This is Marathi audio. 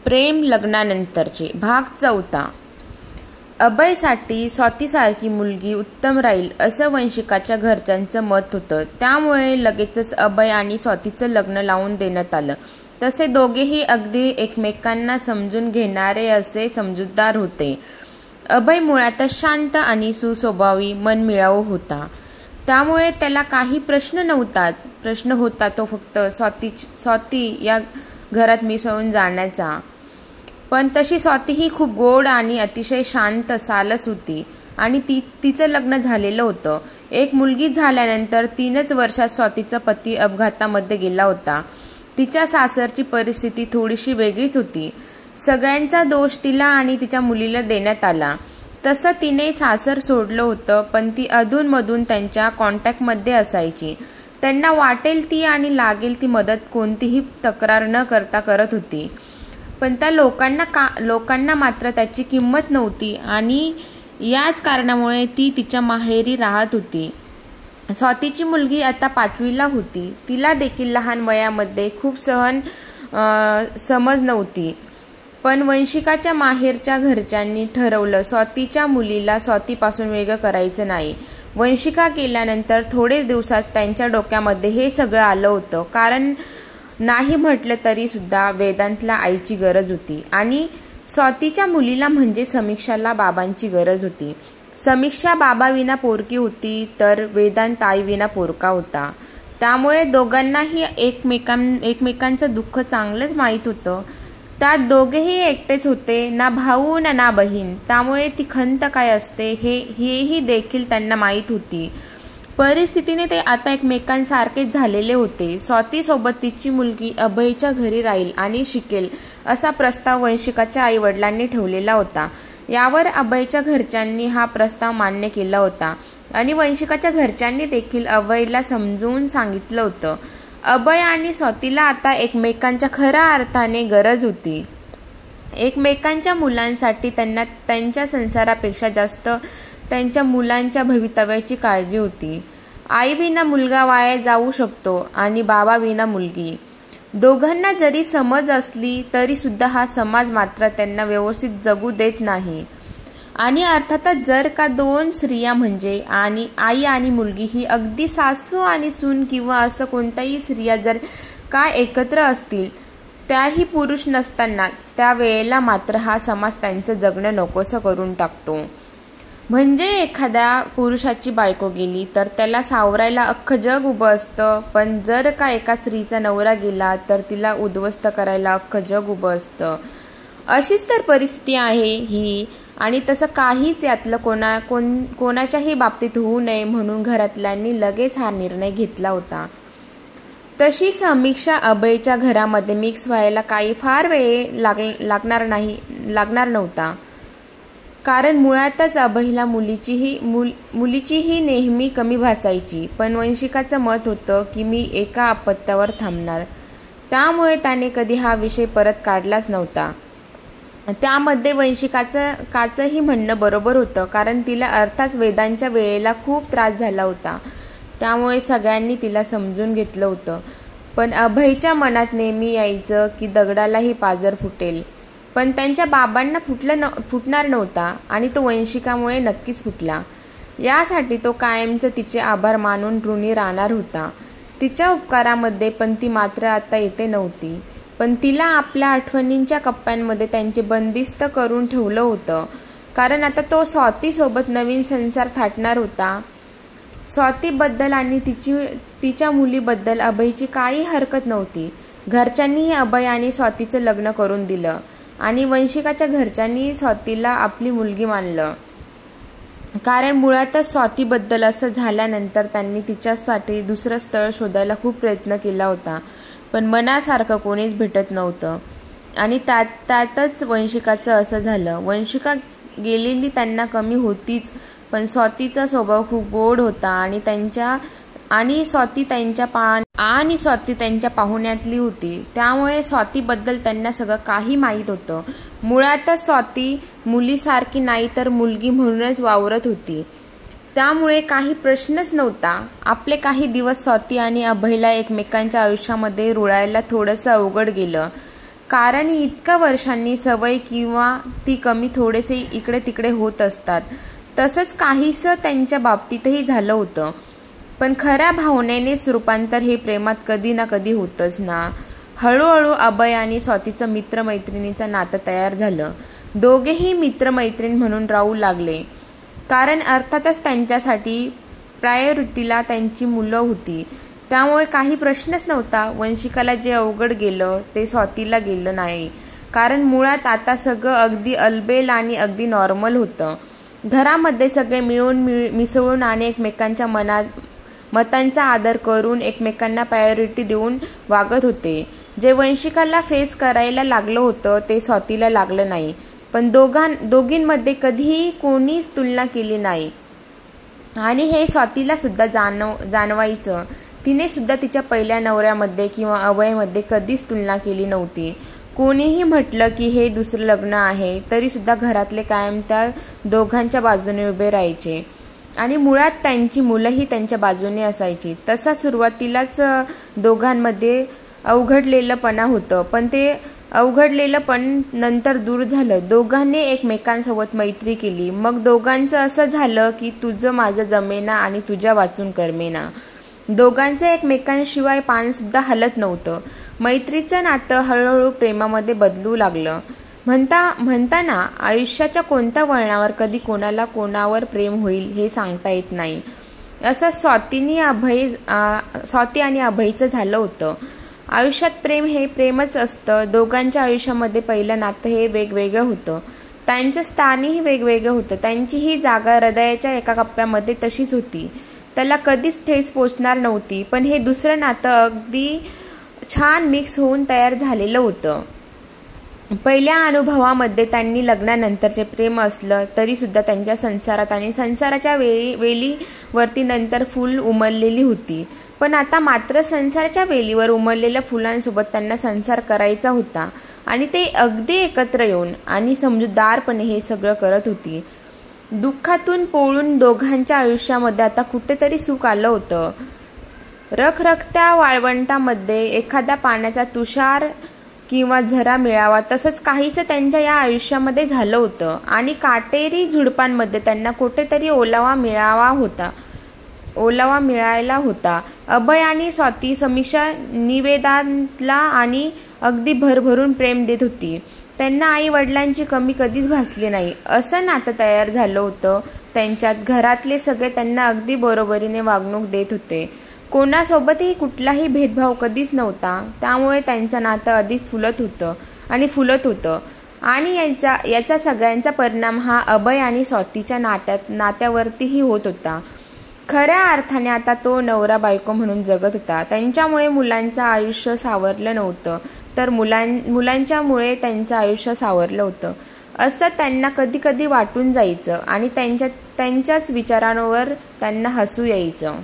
प्रेम लग्नानंतरचे भाग 4. अभयसाठी स्वातीसारखी मुलगी उत्तम राहील असं वंशिकाच्या घरच्यांचं मत होतं. त्यामुळे लगेचच अभय आणि स्वातीचं लग्न लावून देण्यात आलं. तसे दोघेही अगदी एकमेकांना समजून घेणारे असे समजूतदार होते. अभय मुळातच शांत आणि सुस्वभावी मनमिळाऊ होता. त्यामुळे त्याला काही प्रश्न नव्हताच. प्रश्न होता तो फक्त स्वाती या घरात मिसळून जाण्याचा. पण तशी स्वाती ही खूप गोड आणि अतिशय शांत सालस होती आणि तिचं लग्न झालेलं होतं. एक मुलगी झाल्यानंतर 3च वर्षात स्वातीचा पती अपघातामध्ये गेला होता. तिच्या सासरची परिस्थिती थोडीशी वेगळीच होती. सगळ्यांचा दोष तिला आणि तिच्या मुलीला देण्यात आला. तसं तिने सासर सोडलं होतं, पण ती अधूनमधून त्यांच्या कॉन्टॅक्टमध्ये असायची. त्यांना वाटेल ती आणि लागेल ती मदत कोणतीही तक्रार न करता करत होती. पण त्या लोकांना मात्र त्याची किंमत नव्हती आणि याच कारणामुळे ती तिच्या माहेरी राहत होती. स्वातीची मुलगी आता 5वीला होती. तिला देखील लहान वयामध्ये खूप समज नव्हती. पण वंशिकाच्या माहेरच्या घरच्यांनी ठरवलं स्वातीच्या मुलीला स्वातीपासून वेगळं करायचं नाही. वंशिका गेल्यानंतर थोडेच दिवसात त्यांच्या डोक्यामध्ये हे सगळं आलं होतं. कारण नाही म्हटलं तरी सुद्धा वेदांतला आईची गरज होती आणि स्वातीच्या मुलीला म्हणजे समीक्षाला बाबांची गरज होती. समीक्षा बाबाविना पोरकी होती तर वेदांत आईविना पोरका होता. त्यामुळे दोघांनाही एकमेकांचं दुःख चांगलंच माहीत होतं. त्यात दोघेही एकटेच होते, ना भाऊ ना बहीण. त्यामुळे ती खंत काय असते हेही देखील त्यांना माहीत होती. परिस्थितीने ते आता एकमेकांसारखेच झालेले होते. स्वातीसोबत तिची मुलगी अभयच्या घरी राहील आणि शिकेल असा प्रस्ताव वंशिकाच्या आईवडिलांनी ठेवलेला होता. यावर अभयच्या घरच्यांनी हा प्रस्ताव मान्य केला होता आणि वंशिकाच्या घरच्यांनी देखील अभयला समजून सांगितलं होतं. अभय आणि स्वातीला आता एकमेकांच्या खऱ्या अर्थाने गरज होती. एकमेकांच्या मुलांसाठी त्यांना त्यांच्या संसारापेक्षा जास्त त्यांच्या मुलांच्या भवितव्याची काळजी होती. आईविना मुलगा वाया जाऊ शकतो आणि बाबाविना मुलगी. दोघांना जरी समज असली तरी सुद्धा हा समाज मात्र त्यांना व्यवस्थित जगू देत नाही. आणि अर्थातच जर का 2 स्त्रिया म्हणजे आई आणि मुलगी ही अगदी सासू आणि सून किंवा असं कोणत्याही स्त्रिया जर का एकत्र असतील, त्याही पुरुष नसताना, त्यावेळेला मात्र हा समाज त्यांचं जगणं नकोसं करून टाकतो. म्हणजे एखाद्या पुरुषाची बायको गेली तर त्याला सावरायला अख्खं जग उभं असतं. पण जर का एका स्त्रीचा नवरा गेला तर तिला उद्ध्वस्त करायला अख्खं जग उभं असतं. अशीच तर परिस्थिती आहे ही. आणि तसं काहीच यातलं कोणाच्याही बाबतीत होऊ नये म्हणून घरातल्यांनी लगेच हा निर्णय घेतला होता. तशी समीक्षा अभयच्या घरामध्ये मिक्स व्हायला काही फार वेळ लागणार नव्हता. कारण मुळातच अभयला मुलीचीही नेहमी कमी भासायची. पण वंशिकाचं मत होतं की मी एका अपत्यावर थांबणार. त्यामुळे त्याने कधी हा विषय परत काढलाच नव्हता. त्यामध्ये वंशिकाचंही म्हणणं बरोबर होतं. कारण तिला अर्थात वेदांच्या वेळेला खूप त्रास झाला होता. त्यामुळे सगळ्यांनी तिला समजून घेतलं होतं. पण अभयच्या मनात नेहमी यायचं की दगडालाही पाझर फुटेल. पण त्यांच्या बाबांना फुटणार नव्हता आणि तो वंशिकामुळे नक्कीच फुटला. यासाठी तो कायमचं तिचे आभार मानून ऋणी राहणार होता. तिच्या उपकारामध्ये पण ती मात्र आता येते नव्हती. पण तिला आपल्या आठवणींच्या कप्प्यांमध्ये त्यांचे बंदिस्त करून ठेवलं होतं. कारण आता तो स्वातीसोबत नवीन संसार थाटणार होता. स्वातीबद्दल आणि तिच्या मुलीबद्दल अभयची काही हरकत नव्हती. घरच्यांनीही अभय आणि स्वातीचं लग्न करून दिलं आणि वंशिकाच्या घरच्यांनीही स्वातीला आपली मुलगी मानलं. कारण मुळातच स्वातीबद्दल असं झाल्यानंतर त्यांनी तिच्यासाठी दुसरं स्थळ शोधायला खूप प्रयत्न केला होता. पण मनासारखं कोणीच भेटत नव्हतं आणि त्यातच वंशिकाचं असं झालं. वंशिका गेलेली त्यांना कमी होतीच, पण स्वातीचा स्वभाव खूप गोड होता आणि स्वाती त्यांच्या पाहुण्यातली होती. त्यामुळे स्वातीबद्दल त्यांना सगळं काही माहीत होतं. मुळातच स्वाती मुलीसारखी नाही तर मुलगी म्हणूनच वावरत होती. त्यामुळे काही प्रश्नच नव्हता. आपले काही दिवस स्वाती आणि अभयला एकमेकांच्या आयुष्यामध्ये रुळायला थोडंसं अवघड गेलं. कारण इतक्या वर्षांनी सवय किंवा ती कमी थोडेसे इकडे तिकडे होत असतात. तसंच काहीसं त्यांच्या बाबतीतही झालं होतं. पण खऱ्या भावनेनेच रूपांतर हे प्रेमात कधी ना कधी होतंच ना. हळूहळू अभय आणि स्वातीचं मित्रमैत्रिणीचं नातं तयार झालं. दोघेही मित्रमैत्रीण म्हणून राहू लागले. कारण अर्थातच त्यांच्यासाठी प्रायोरिटीला त्यांची मुलं होती. त्यामुळे काही प्रश्नच नव्हता. वंशिकाला जे अवघड गेलं ते स्वातीला गेलं नाही. कारण मुळात आता सगळं अगदी अलबेल आणि अगदी नॉर्मल होतं. घरामध्ये सगळे मिळून मिसळून आणि एकमेकांच्या मतांचा आदर करून एकमेकांना प्रायोरिटी देऊन वागत होते. जे वंशिकाला फेस करायला लागलं होतं ते स्वातीला लागलं नाही. पण दोघींमध्ये कधीही कोणीच तुलना केली नाही आणि हे स्वातीला सुद्धा जाणवायचं. तिने सुद्धा तिच्या पहिल्या नवऱ्यामध्ये किंवा अभयमध्ये कधीच तुलना केली नव्हती. कोणीही म्हटलं की हे दुसरं लग्न आहे तरीसुद्धा घरातले कायम त्या दोघांच्या बाजूने उभे राहायचे आणि मुळात त्यांची मुलंही त्यांच्या बाजूने असायची. तसा सुरुवातीलाच दोघांमध्ये अवघडलेलंपणा होतं, पण ते अवघडलेलं पण नंतर दूर झालं. दोघांनी एकमेकांसोबत मैत्री केली. मग दोघांचं असं झालं की तुझं माझं जमेना आणि तुझ्या वाचून करमेना. दोघांचं एकमेकांशिवाय पानसुद्धा हलत नव्हतं. मैत्रीचं नातं हळूहळू प्रेमामध्ये बदलू लागलं. म्हणताना आयुष्याच्या कोणत्या वळणावर कधी कोणाला कोणावर प्रेम होईल हे सांगता येत नाही. असं स्वाती आणि अभयचं झालं होतं. आयुष्यात प्रेम हे प्रेमच असतं. दोघांच्या आयुष्यामध्ये पहिलं नातं हे वेगवेगळं होतं. त्यांचं स्थानही वेगवेगळं होतं. त्यांचीही जागा हृदयाच्या एका कप्प्यामध्ये तशीच होती. त्याला कधीच ठेच पोचणार नव्हती. पण हे दुसरं नातं अगदी छान मिक्स होऊन तयार झालेलं होतं. पहिल्या अनुभवामध्ये त्यांनी लग्नानंतरचे प्रेम असलं तरीसुद्धा त्यांच्या संसारात आणि संसाराच्या वेलीवरती नंतर फूल उमललेली होती. पण आता मात्र संसाराच्या वेलीवर उमललेल्या फुलांसोबत त्यांना संसार करायचा होता आणि ते अगदी एकत्र येऊन आणि समजूतदारपणे हे सगळं करत होती. दुःखातून पोळून दोघांच्या आयुष्यामध्ये आता कुठेतरी सुख आलं होतं. रखरखत्या वाळवंटामध्ये एखाद्या पाण्याचा तुषार किंवा झरा मिळावा तसंच काहीसं त्यांच्या या आयुष्यामध्ये झालं होतं आणि काटेरी झुडपांमध्ये त्यांना कुठेतरी ओलावा मिळायला होता. अभय आणि स्वाती समीक्षा निवेदांतला आणि अगदी भरभरून प्रेम देत होती. त्यांना आई वडिलांची कमी कधीच भासली नाही. असं नातं तयार झालं होतं त्यांच्यात. घरातले सगळे त्यांना अगदी बरोबरीने वागणूक देत होते. कोणासोबतही कुठलाही भेदभाव कधीच नव्हता. त्यामुळे त्यांचं नातं अधिक फुलत होतं आणि याचा सगळ्यांचा परिणाम हा अभय आणि स्वातीच्या नात्यावरतीही होत होता. खऱ्या अर्थाने आता तो नवरा बायको म्हणून जगत होता. त्यांच्यामुळे मुलांचं आयुष्य सावरलं नव्हतं तर मुलांच्यामुळे त्यांचं आयुष्य सावरलं होतं असं त्यांना कधी कधी वाटून जायचं आणि त्यांच्याच विचारांवर त्यांना हसू यायचं.